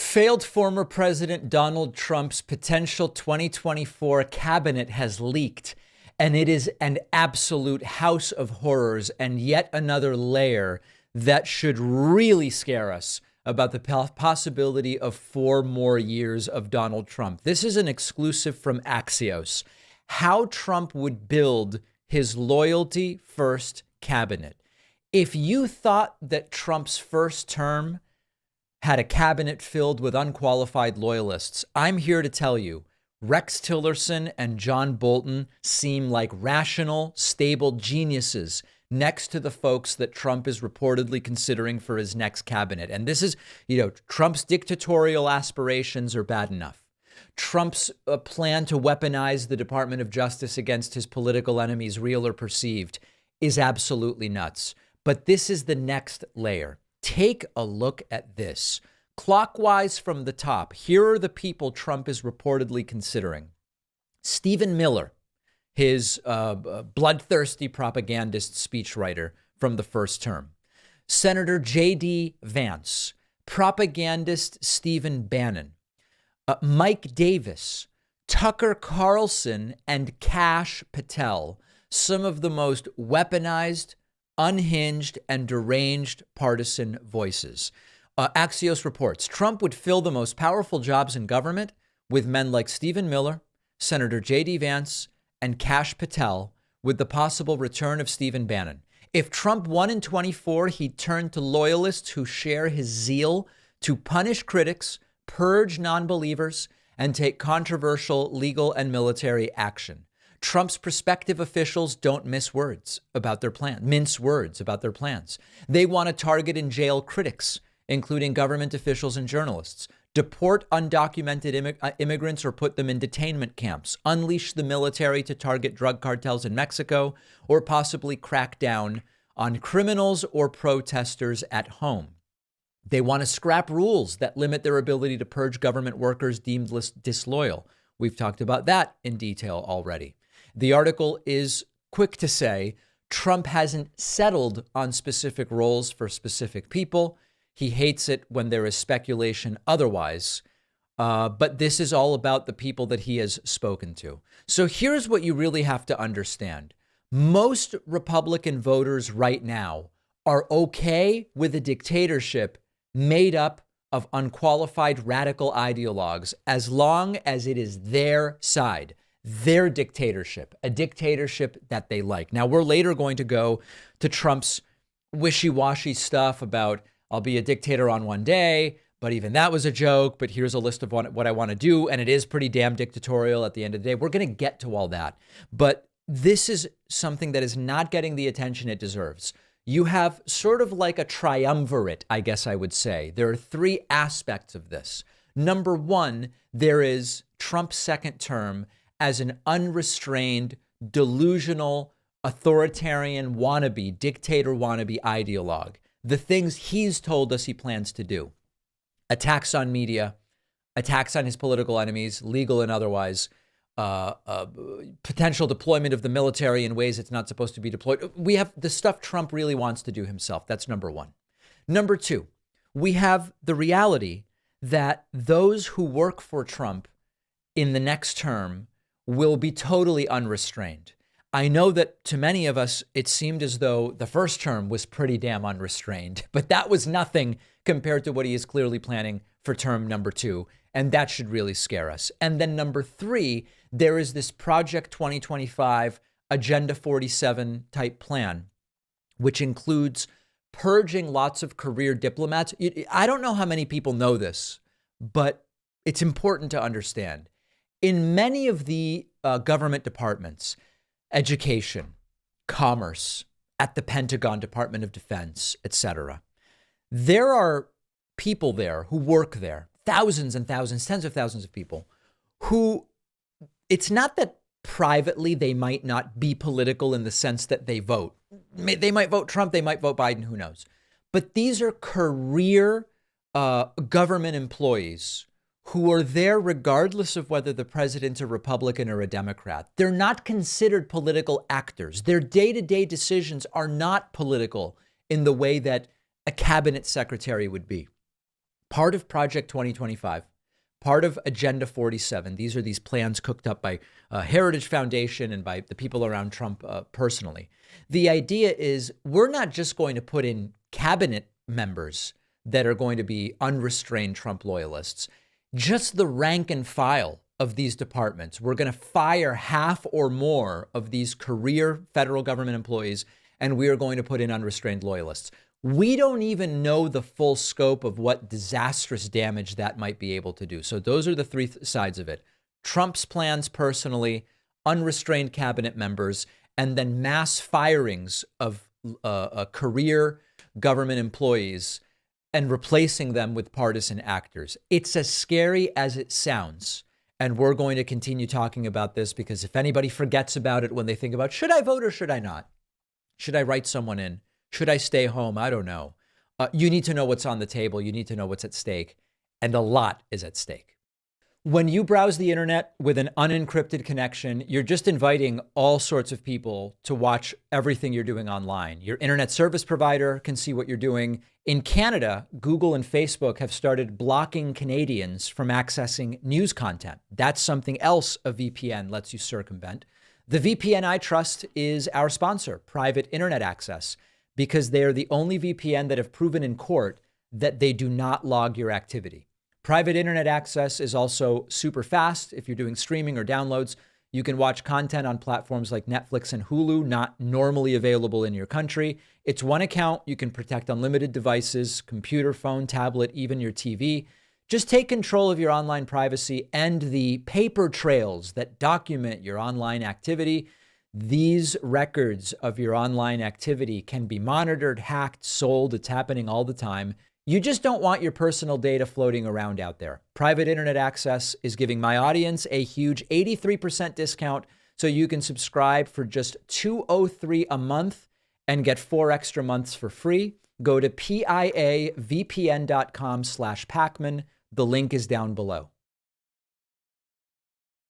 Failed former President Donald Trump's potential 2024 cabinet has leaked, and it is an absolute house of horrors and yet another layer that should really scare us about the possibility of 4 more years of Donald Trump. This is an exclusive from Axios. How Trump would build his loyalty first cabinet. If you thought that Trump's first term had a cabinet filled with unqualified loyalists, I'm here to tell you, Rex Tillerson and John Bolton seem like rational, stable geniuses next to the folks that Trump is reportedly considering for his next cabinet. And this is, Trump's dictatorial aspirations are bad enough. Trump's plan to weaponize the Department of Justice against his political enemies, real or perceived, is absolutely nuts. But this is the next layer. Take a look at this. Clockwise from the top, here are the people Trump is reportedly considering. Stephen Miller, his bloodthirsty propagandist speechwriter from the first term. Senator J.D. Vance, propagandist Stephen Bannon, Mike Davis, Tucker Carlson, and Kash Patel, some of the most weaponized, unhinged, and deranged partisan voices. Axios reports Trump would fill the most powerful jobs in government with men like Stephen Miller, Senator J.D. Vance, and Kash Patel, with the possible return of Stephen Bannon. If Trump won in 24, he'd turn to loyalists who share his zeal to punish critics, purge non-believers, and take controversial legal and military action. Trump's prospective officials don't mince words about their plans. They want to target and jail critics, including government officials and journalists, deport undocumented immigrants or put them in detainment camps, unleash the military to target drug cartels in Mexico, or possibly crack down on criminals or protesters at home. They want to scrap rules that limit their ability to purge government workers deemed disloyal. We've talked about that in detail already. The article is quick to say Trump hasn't settled on specific roles for specific people. He hates it when there is speculation otherwise. But this is all about the people that he has spoken to. So here's what you really have to understand. Most Republican voters right now are okay with a dictatorship made up of unqualified radical ideologues as long as it is their side. Their dictatorship, a dictatorship that they like. Now, we're later going to go to Trump's wishy-washy stuff about I'll be a dictator on one day, but even that was a joke. But here's a list of what I want to do. And it is pretty damn dictatorial at the end of the day. We're going to get to all that. But this is something that is not getting the attention it deserves. You have sort of like a triumvirate, I guess I would say. There are 3 aspects of this. Number 1, there is Trump's second term as an unrestrained, delusional, authoritarian wannabe, dictator wannabe ideologue. The things he's told us he plans to do. Attacks on media, attacks on his political enemies, legal and otherwise, potential deployment of the military in ways it's not supposed to be deployed. We have the stuff Trump really wants to do himself. That's number 1. Number 2, we have the reality that those who work for Trump in the next term will be totally unrestrained. I know that to many of us, it seemed as though the first term was pretty damn unrestrained, but that was nothing compared to what he is clearly planning for term number 2. And that should really scare us. And then number 3, there is this Project 2025 Agenda 47 type plan, which includes purging lots of career diplomats. I don't know how many people know this, but it's important to understand. In many of the government departments, education, commerce, at the Pentagon, Department of Defense, etc., there are people there who work there, thousands and thousands, tens of thousands of people who it's not that privately they might not be political in the sense that they vote. They might vote Trump, they might vote Biden, who knows. But these are career government employees who are there regardless of whether the president's a Republican or a Democrat. They're not considered political actors. Their day-to-day decisions are not political in the way that a cabinet secretary would be. Part of Project 2025, part of Agenda 47. These are these plans cooked up by Heritage Foundation and by the people around Trump personally. The idea is we're not just going to put in cabinet members that are going to be unrestrained Trump loyalists, just the rank and file of these departments. We're going to fire half or more of these career federal government employees, and we are going to put in unrestrained loyalists. We don't even know the full scope of what disastrous damage that might be able to do. So those are the three sides of it. Trump's plans personally, unrestrained cabinet members, and then mass firings of career government employees and replacing them with partisan actors. It's as scary as it sounds. And we're going to continue talking about this because if anybody forgets about it when they think about, should I vote or should I not? Should I write someone in? Should I stay home? I don't know. You need to know what's on the table. You need to know what's at stake. And a lot is at stake. When you browse the internet with an unencrypted connection, you're just inviting all sorts of people to watch everything you're doing online. Your internet service provider can see what you're doing. In Canada, Google and Facebook have started blocking Canadians from accessing news content. That's something else a VPN lets you circumvent. The VPN I trust is our sponsor, Private Internet Access, because they're the only VPN that have proven in court that they do not log your activity. Private Internet Access is also super fast. If you're doing streaming or downloads, you can watch content on platforms like Netflix and Hulu, not normally available in your country. It's one account. You can protect unlimited devices, computer, phone, tablet, even your TV. Just take control of your online privacy and the paper trails that document your online activity. These records of your online activity can be monitored, hacked, sold. It's happening all the time. You just don't want your personal data floating around out there. Private Internet Access is giving my audience a huge 83% discount, so you can subscribe for just $203 a month and get 4 extra months for free. Go to piavpn.com/Pacman. The link is down below.